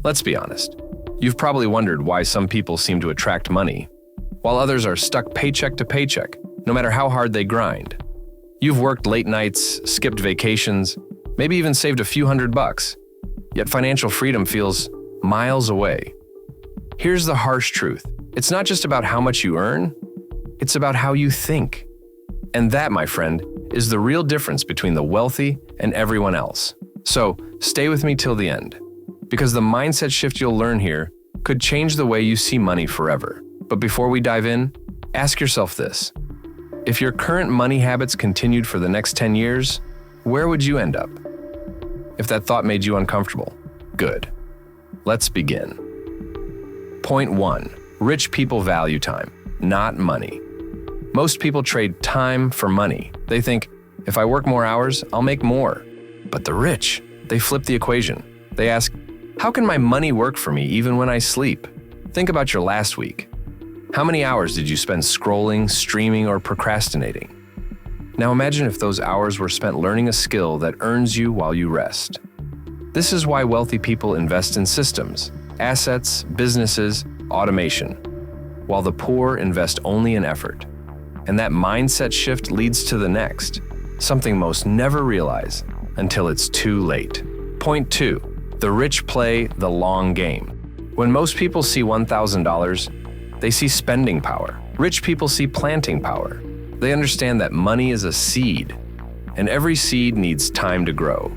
Let's be honest. You've probably wondered why some people seem to attract money, while others are stuck paycheck to paycheck, no matter how hard they grind. You've worked late nights, skipped vacations, maybe even saved a few $100, yet financial freedom feels miles away. Here's the harsh truth. It's not just about how much you earn, it's about how you think. And that, my friend, is the real difference between the wealthy and everyone else. So, stay with me till the end, because the mindset shift you'll learn here could change the way you see money forever. But before we dive in, ask yourself this. If your current money habits continued for the next 10 years, where would you end up? If that thought made you uncomfortable, good. Let's begin. Point 1. Rich people value time, not money. Most people trade time for money. They think, if I work more hours, I'll make more. But the rich, they flip the equation. They ask, how can my money work for me even when I sleep? Think about your last week. How many hours did you spend scrolling, streaming, or procrastinating? Now imagine if those hours were spent learning a skill that earns you while you rest. This is why wealthy people invest in systems, assets, businesses, automation, while the poor invest only in effort. And that mindset shift leads to the next, something most never realize until it's too late. Point 2. The rich play the long game. When most people see $1,000, they see spending power. Rich people see planting power. They understand that money is a seed, and every seed needs time to grow.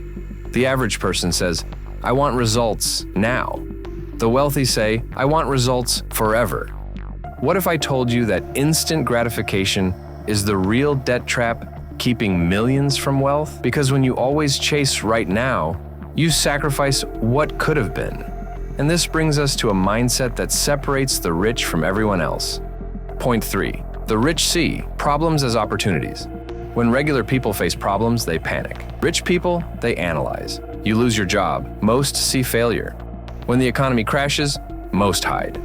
The average person says, I want results now. The wealthy say, I want results forever. What if I told you that instant gratification is the real debt trap keeping millions from wealth? Because when you always chase right now, you sacrifice what could have been. And this brings us to a mindset that separates the rich from everyone else. Point 3. The rich see problems as opportunities. When regular people face problems, they panic. Rich people, they analyze. You lose your job, most see failure. When the economy crashes, most hide.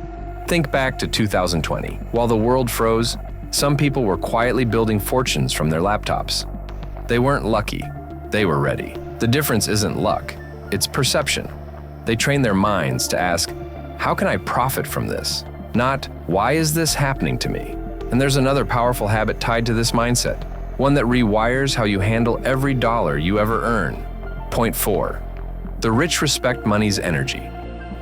Think back to 2020. While the world froze, some people were quietly building fortunes from their laptops. They weren't lucky, they were ready. The difference isn't luck, it's perception. They train their minds to ask, how can I profit from this? Not, why is this happening to me? And there's another powerful habit tied to this mindset, one that rewires how you handle every dollar you ever earn. Point 4. The rich respect money's energy.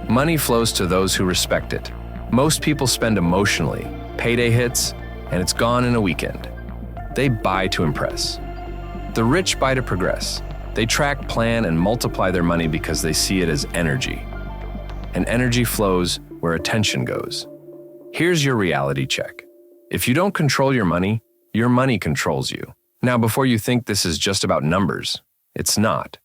Money flows to those who respect it. Most people spend emotionally. Payday hits, and it's gone in a weekend. They buy to impress. The rich buy to progress. They track, plan, and multiply their money because they see it as energy. And energy flows where attention goes. Here's your reality check. If you don't control your money controls you. Now, before you think this is just about numbers, it's not.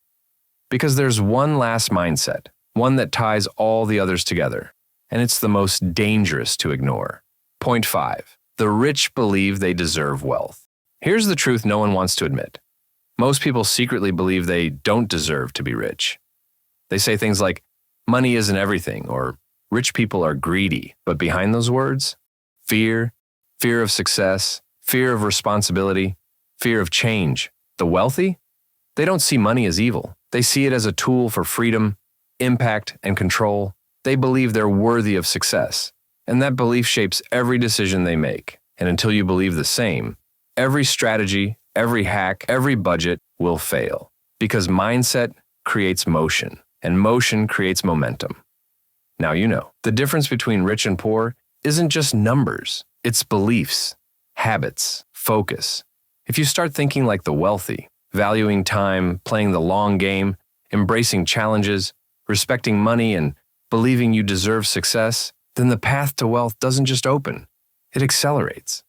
Because there's one last mindset, one that ties all the others together, and it's the most dangerous to ignore. Point 5. The rich believe they deserve wealth. Here's the truth no one wants to admit. Most people secretly believe they don't deserve to be rich. They say things like, money isn't everything, or rich people are greedy. But behind those words, fear of success, fear of responsibility, fear of change. The wealthy? They don't see money as evil. They see it as a tool for freedom, impact, and control. They believe they're worthy of success. And that belief shapes every decision they make. And until you believe the same, every strategy, every hack, every budget will fail. Because mindset creates motion, and motion creates momentum. Now you know. The difference between rich and poor isn't just numbers. It's beliefs, habits, focus. If you start thinking like the wealthy, valuing time, playing the long game, embracing challenges, respecting money, and believing you deserve success, then the path to wealth doesn't just open, it accelerates.